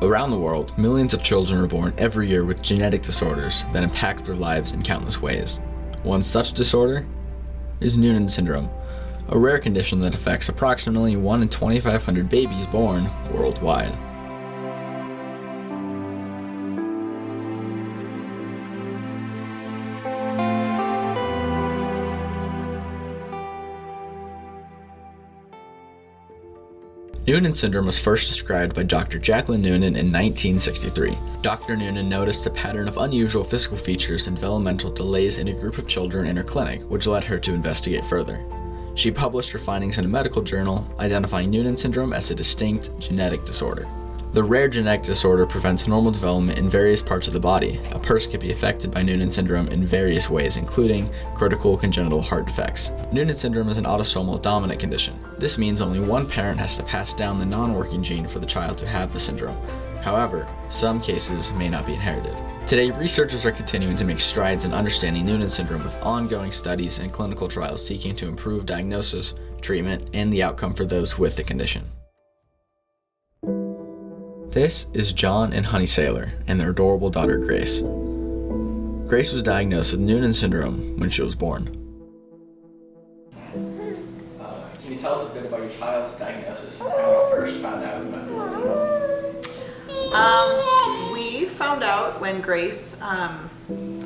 Around the world, millions of children are born every year with genetic disorders that impact their lives in countless ways. One such disorder is Noonan Syndrome, a rare condition that affects approximately 1 in 2,500 babies born worldwide. Noonan syndrome was first described by Dr. Jacqueline Noonan in 1963. Dr. Noonan noticed a pattern of unusual physical features and developmental delays in a group of children in her clinic, which led her to investigate further. She published her findings in a medical journal, identifying Noonan syndrome as a distinct genetic disorder. The rare genetic disorder prevents normal development in various parts of the body. A person can be affected by Noonan syndrome in various ways, including critical congenital heart defects. Noonan syndrome is an autosomal dominant condition. This means only one parent has to pass down the non-working gene for the child to have the syndrome. However, some cases may not be inherited. Today, researchers are continuing to make strides in understanding Noonan syndrome with ongoing studies and clinical trials seeking to improve diagnosis, treatment, and the outcome for those with the condition. This is John and Honey Sailor and their adorable daughter Grace. Grace was diagnosed with Noonan syndrome when she was born. Can you tell us a bit about your child's diagnosis and how you first found out about Noonan syndrome? We found out when Grace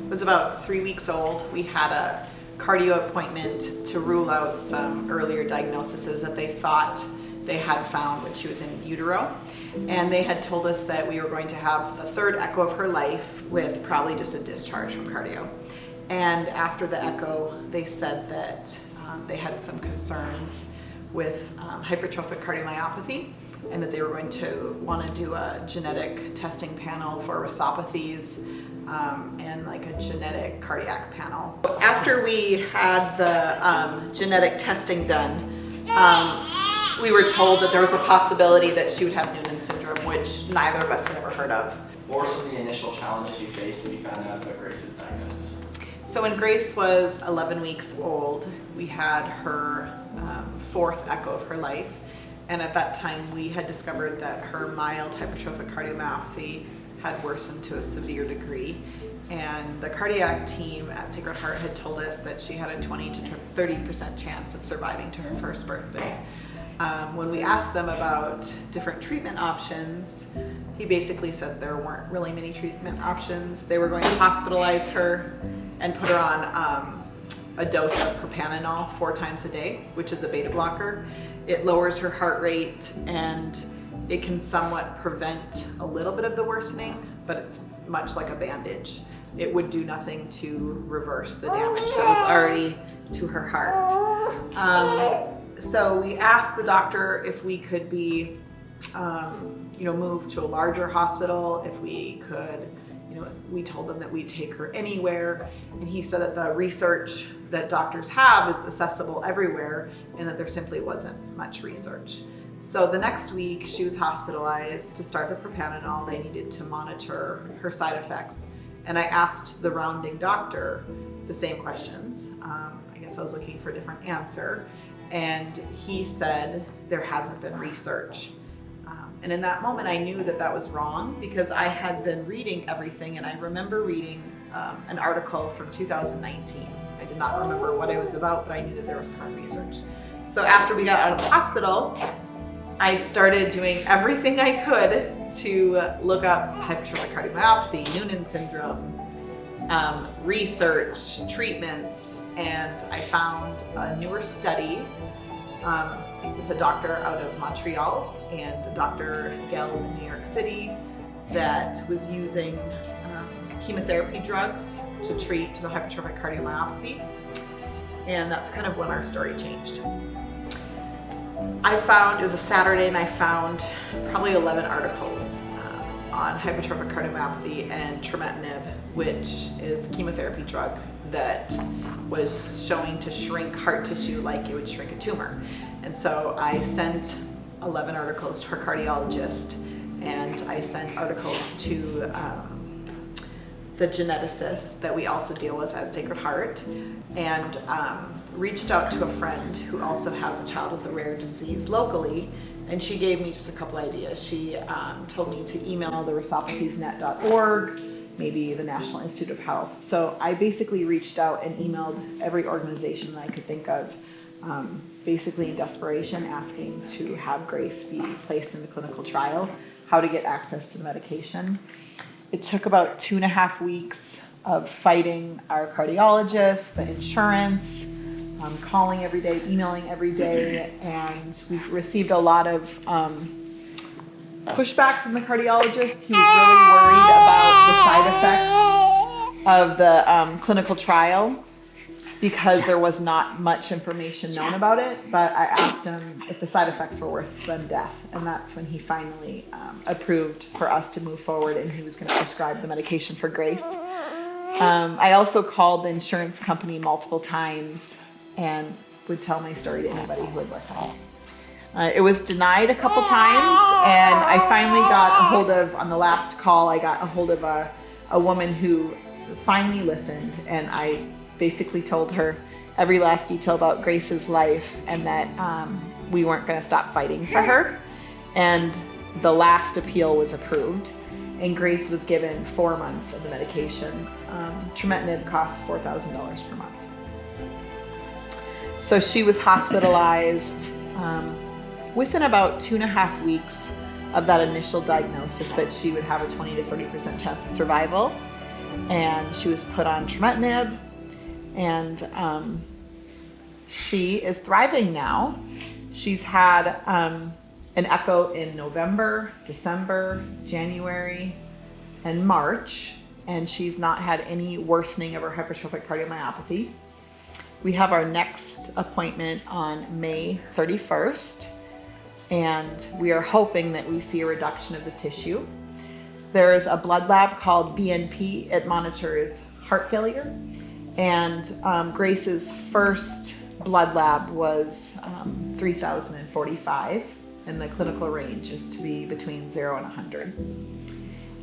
was about 3 weeks old. We had a cardio appointment to rule out some earlier diagnoses that they thought they had found when she was in utero. And they had told us that we were going to have the third echo of her life with probably just a discharge from cardio. And after the echo, they said that they had some concerns with hypertrophic cardiomyopathy, and that they were going to want to do a genetic testing panel for risopathies and like a genetic cardiac panel. After we had the genetic testing done, we were told that there was a possibility that she would have Noonan syndrome, which neither of us had ever heard of. What were some of the initial challenges you faced when you found out about Grace's diagnosis? So when Grace was 11 weeks old, we had her fourth echo of her life. And at that time, we had discovered that her mild hypertrophic cardiomyopathy had worsened to a severe degree. And the cardiac team at Sacred Heart had told us that she had a 20 to 30% chance of surviving to her first birthday. When we asked them about different treatment options, he basically said there weren't really many treatment options. They were going to hospitalize her and put her on a dose of propranolol 4 times a day, which is a beta blocker. It lowers her heart rate and it can somewhat prevent a little bit of the worsening, but it's much like a bandage. It would do nothing to reverse the damage that was already to her heart. So we asked the doctor if we could be, moved to a larger hospital, if we could, we told them that we'd take her anywhere. And he said that the research that doctors have is accessible everywhere and that there simply wasn't much research. So the next week she was hospitalized to start the propranolol. They needed to monitor her side effects. And I asked the rounding doctor the same questions. I guess I was looking for a different answer. And he said there hasn't been research. And in that moment, I knew that that was wrong because I had been reading everything, and I remember reading an article from 2019. I did not remember what it was about, but I knew that there was current research. So after we got out of the hospital, I started doing everything I could to look up hypertrophic cardiomyopathy, Noonan syndrome, research, treatments, and I found a newer study with a doctor out of Montreal and Dr. Gell in New York City that was using chemotherapy drugs to treat the hypertrophic cardiomyopathy. And that's kind of when our story changed. It was a Saturday, and I found probably 11 articles on hypertrophic cardiomyopathy and trametinib, which is a chemotherapy drug that was showing to shrink heart tissue like it would shrink a tumor. And so I sent 11 articles to her cardiologist, and I sent articles to the geneticist that we also deal with at Sacred Heart, and reached out to a friend who also has a child with a rare disease locally And she gave me just a couple ideas. She told me to email the rhesopathiesnet.org, maybe the National Institute of Health. So I basically reached out and emailed every organization that I could think of, basically in desperation, asking to have Grace be placed in the clinical trial, how to get access to the medication. It took about 2.5 weeks of fighting our cardiologist, the insurance, calling every day, emailing every day, and we've received a lot of pushback from the cardiologist. He was really worried about the side effects of the clinical trial because there was not much information known about it, but I asked him if the side effects were worse than death, and that's when he finally approved for us to move forward, and he was going to prescribe the medication for Grace. I also called the insurance company multiple times and would tell my story to anybody who would listen. It was denied a couple times, and I finally got a hold of, on the last call, I got a hold of a woman who finally listened, and I basically told her every last detail about Grace's life and that we weren't going to stop fighting for her. And the last appeal was approved, and Grace was given 4 months of the medication. Trametinib costs $4,000 per month. So she was hospitalized within about 2.5 weeks of that initial diagnosis that she would have a 20 to 30% chance of survival. And she was put on trametinib, and she is thriving now. She's had an echo in November, December, January, and March, and she's not had any worsening of her hypertrophic cardiomyopathy. We have our next appointment on May 31st, and we are hoping that we see a reduction of the tissue. There's a blood lab called BNP. It monitors heart failure, and Grace's first blood lab was 3,045, and the clinical range is to be between 0 and 100.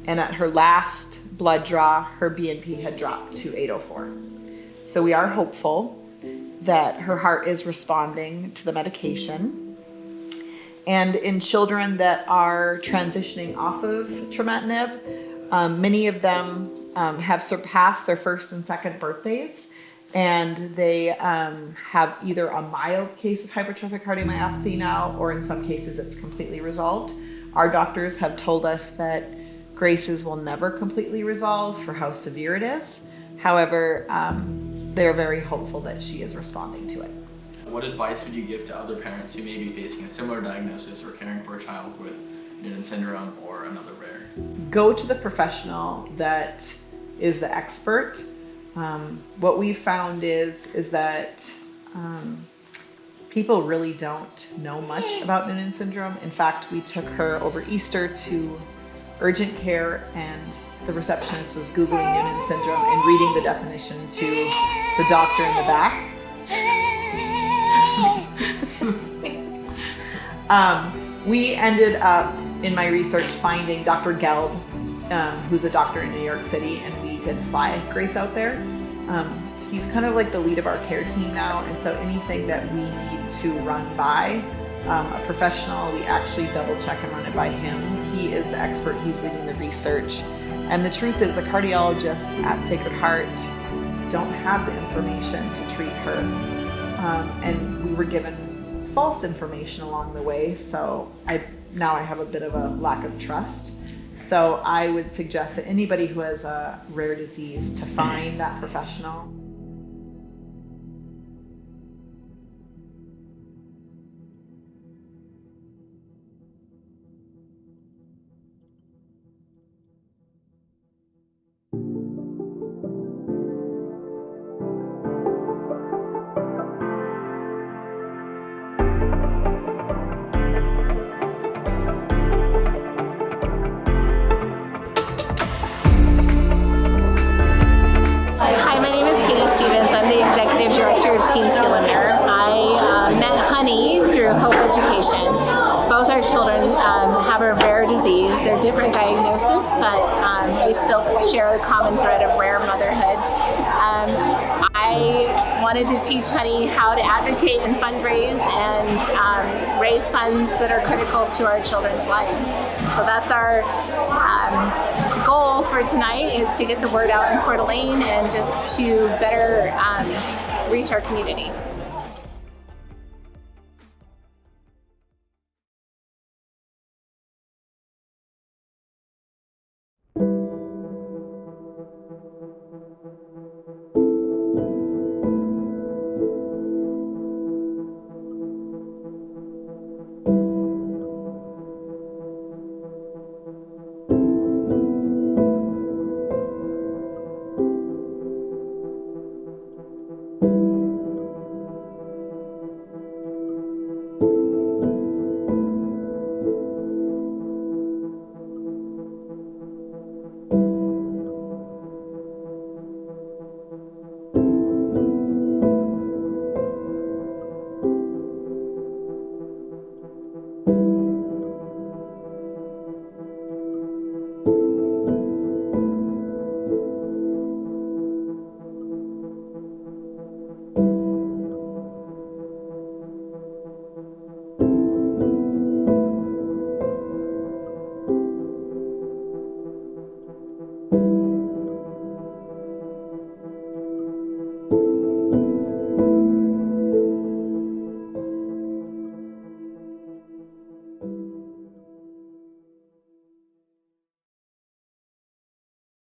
And at her last blood draw, her BNP had dropped to 804. So we are hopeful that her heart is responding to the medication. And in children that are transitioning off of trametinib, many of them have surpassed their first and second birthdays, and they have either a mild case of hypertrophic cardiomyopathy now, or in some cases it's completely resolved. Our doctors have told us that Grace's will never completely resolve for how severe it is. However, they're very hopeful that she is responding to it. What advice would you give to other parents who may be facing a similar diagnosis or caring for a child with Noonan syndrome or another rare? Go to the professional that is the expert. What we've found is that people really don't know much about Noonan syndrome. In fact, we took her over Easter to urgent care, and the receptionist was Googling Noonan syndrome and reading the definition to the doctor in the back. We ended up, in my research, finding Dr. Gelb, who's a doctor in New York City, and we did fly Grace out there. He's kind of like the lead of our care team now, and so anything that we need to run by a professional, we actually double check and run it by him. He is the expert, he's leading the research. And the truth is, the cardiologists at Sacred Heart don't have the information to treat her. And we were given false information along the way, so now I have a bit of a lack of trust. So I would suggest that anybody who has a rare disease to find that professional. Team Telomere. I met Honey through Hope Education. Both our children have a rare disease. They're different diagnoses, but we still share the common thread of rare motherhood. I wanted to teach Honey how to advocate and fundraise and raise funds that are critical to our children's lives. So that's our goal for tonight, is to get the word out in Coeur d'Alene and just to better reach our community.